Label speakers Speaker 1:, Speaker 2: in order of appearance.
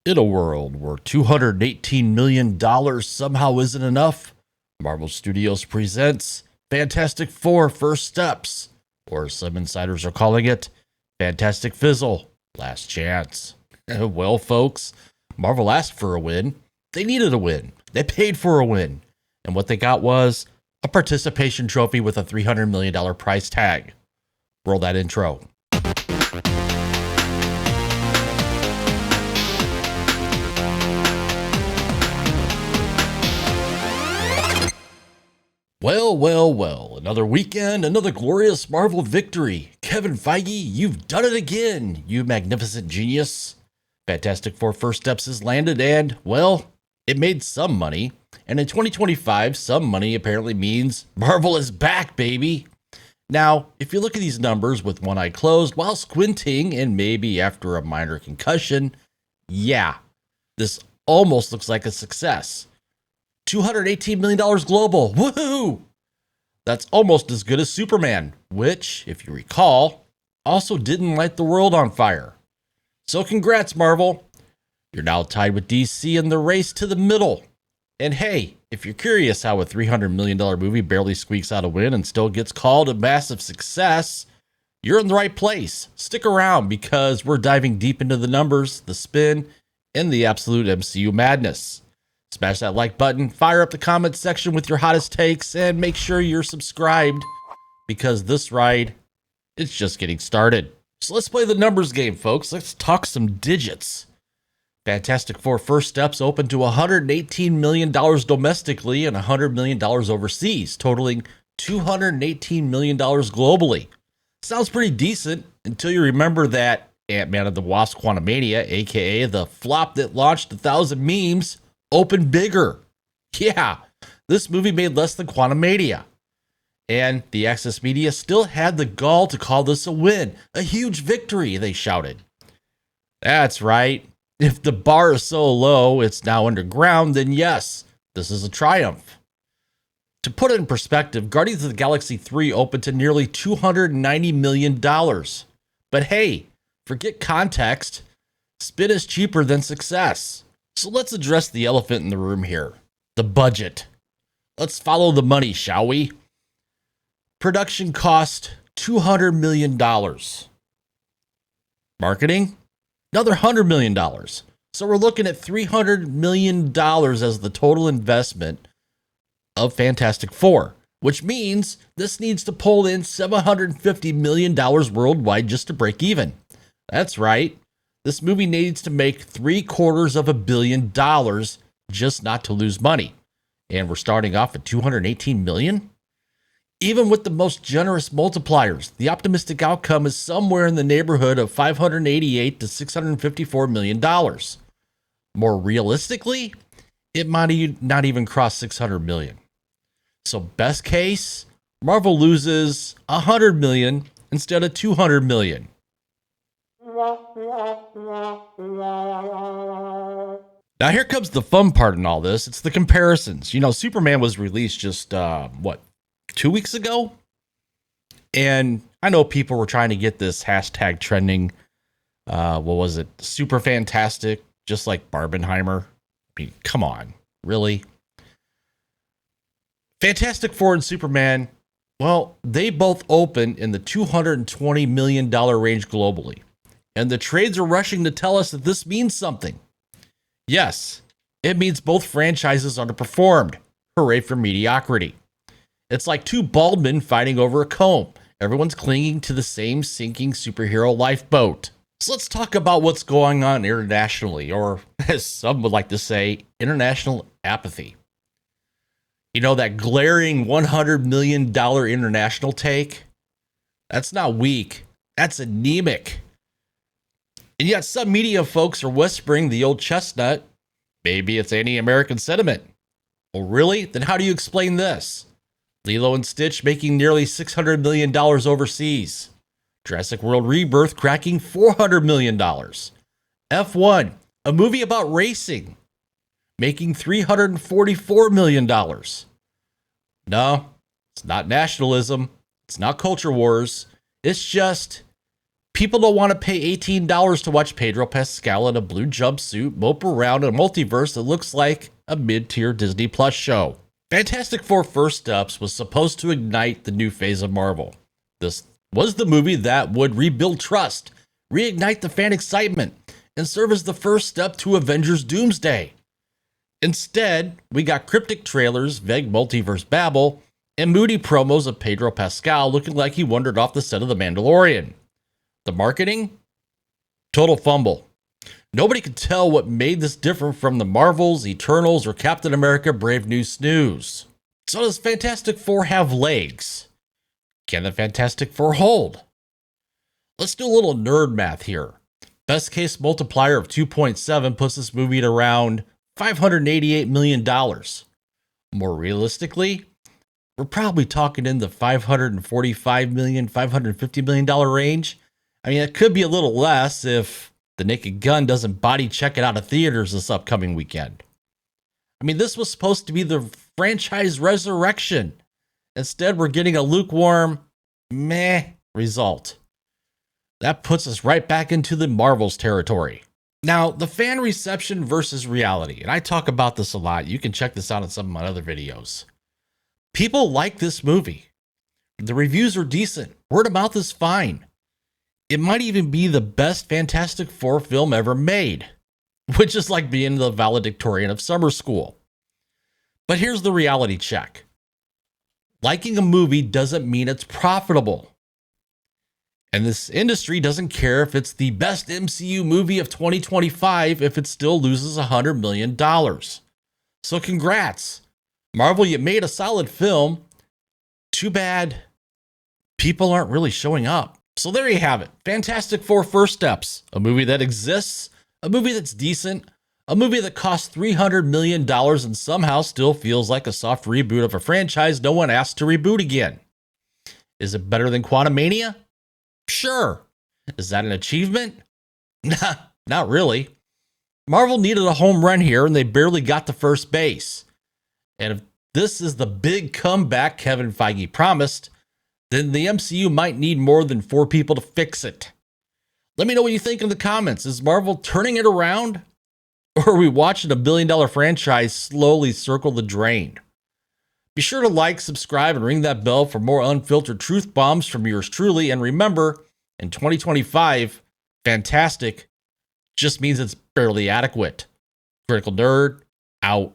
Speaker 1: In a world where $218 million somehow isn't enough, Marvel Studios presents Fantastic Four First Steps, or some insiders are calling it Fantastic Fizzle Last Chance. Well, folks, Marvel asked for a win. They needed a win. They paid for a win. And what they got was a participation trophy with a $300 million price tag. Roll that intro. Well. Another weekend, another glorious Marvel victory. Kevin Feige, you've done it again, you magnificent genius. Fantastic Four First Steps has landed and, well, it made some money. And in 2025, some money apparently means Marvel is back, baby. Now, if you look at these numbers with one eye closed while squinting and maybe after a minor concussion, yeah, this almost looks like a success. $218 million global. Woohoo! That's almost as good as Superman, which, if you recall, also didn't light the world on fire. So congrats, Marvel. You're now tied with DC in the race to the middle. And hey, if you're curious how a $300 million movie barely squeaks out a win and still gets called a massive success, you're in the right place. Stick around because we're diving deep into the numbers, the spin, and the absolute MCU madness. Smash that like button, fire up the comments section with your hottest takes, and make sure you're subscribed because this ride, it's just getting started. So let's play the numbers game, folks. Let's talk some digits. Fantastic Four First Steps opened to $118 million domestically and $100 million overseas, totaling $218 million globally. Sounds pretty decent until you remember that Ant-Man and the Wasp Quantumania, aka the flop that launched 1,000 memes, opened bigger. Yeah, this movie made less than Quantumania. And the Access Media still had the gall to call this a win. A huge victory, they shouted. That's right. If the bar is so low it's now underground, then yes, this is a triumph. To put it in perspective, Guardians of the Galaxy 3 opened to nearly $290 million. But hey, forget context. Spin is cheaper than success. So let's address the elephant in the room here. The budget. Let's follow the money, shall we? Production cost $200 million. Marketing? Another $100 million. So we're looking at $300 million as the total investment of Fantastic Four, which means this needs to pull in $750 million worldwide just to break even. That's right. This movie needs to make $750 million just not to lose money. And we're starting off at $218 million? Even with the most generous multipliers, the optimistic outcome is somewhere in the neighborhood of $588 to $654 million. More realistically, it might not even cross $600 million. So best case, Marvel loses $100 million instead of $200 million. Now here comes the fun part in all this. It's the comparisons. You know, Superman was released just, 2 weeks ago? And I know people were trying to get this hashtag trending. What was it? Super fantastic, just like Barbenheimer. I mean, come on, really? Fantastic Four and Superman, well, they both opened in the $220 million range globally. And the trades are rushing to tell us that this means something. Yes, it means both franchises underperformed. Hooray for mediocrity. It's like two bald men fighting over a comb. Everyone's clinging to the same sinking superhero lifeboat. So let's talk about what's going on internationally, or as some would like to say, international apathy. You know, that glaring $100 million international take? That's not weak. That's anemic. And yet some media folks are whispering the old chestnut. Maybe it's anti-American sentiment. Well, really? Then how do you explain this? Lilo and Stitch making nearly $600 million overseas. Jurassic World Rebirth cracking $400 million. F1, a movie about racing, making $344 million. No, it's not nationalism. It's not culture wars. It's just People don't want to pay $18 to watch Pedro Pascal in a blue jumpsuit mope around a multiverse that looks like a mid-tier Disney Plus show. Fantastic Four First Steps was supposed to ignite the new phase of Marvel. This was the movie that would rebuild trust, reignite the fan excitement, and serve as the first step to Avengers Doomsday. Instead, we got cryptic trailers, vague multiverse babble, and moody promos of Pedro Pascal looking like he wandered off the set of The Mandalorian. The marketing? Total fumble. Nobody could tell what made this different from the Marvels, Eternals, or Captain America Brave New Snooze. So does Fantastic Four have legs? Can the Fantastic Four hold? Let's do a little nerd math here. Best case multiplier of 2.7 puts this movie at around $588 million. More realistically, we're probably talking in the $545 million, $550 million range. I mean, it could be a little less if The Naked Gun doesn't body check it out of theaters this upcoming weekend. I mean, this was supposed to be the franchise resurrection. Instead, we're getting a lukewarm, meh result. That puts us right back into the Marvels territory. Now, the fan reception versus reality, and I talk about this a lot. You can check this out in some of my other videos. People like this movie. The reviews are decent. Word of mouth is fine. It might even be the best Fantastic Four film ever made, which is like being the valedictorian of summer school. But here's the reality check. Liking a movie doesn't mean it's profitable. And this industry doesn't care if it's the best MCU movie of 2025 if it still loses $100 million. So congrats. Marvel, you made a solid film. Too bad people aren't really showing up. So there you have it. Fantastic Four First Steps. A movie that exists, a movie that's decent, a movie that costs $300 million and somehow still feels like a soft reboot of a franchise no one asked to reboot again. Is it better than Quantumania? Sure. Is that an achievement? Nah, not really. Marvel needed a home run here and they barely got to first base. And if this is the big comeback Kevin Feige promised, then the MCU might need more than 4 people to fix it. Let me know what you think in the comments. Is Marvel turning it around? Or are we watching a billion-dollar franchise slowly circle the drain? Be sure to like, subscribe, and ring that bell for more unfiltered truth bombs from yours truly. And remember, in 2025, fantastic just means it's barely adequate. Critical Nerd, out.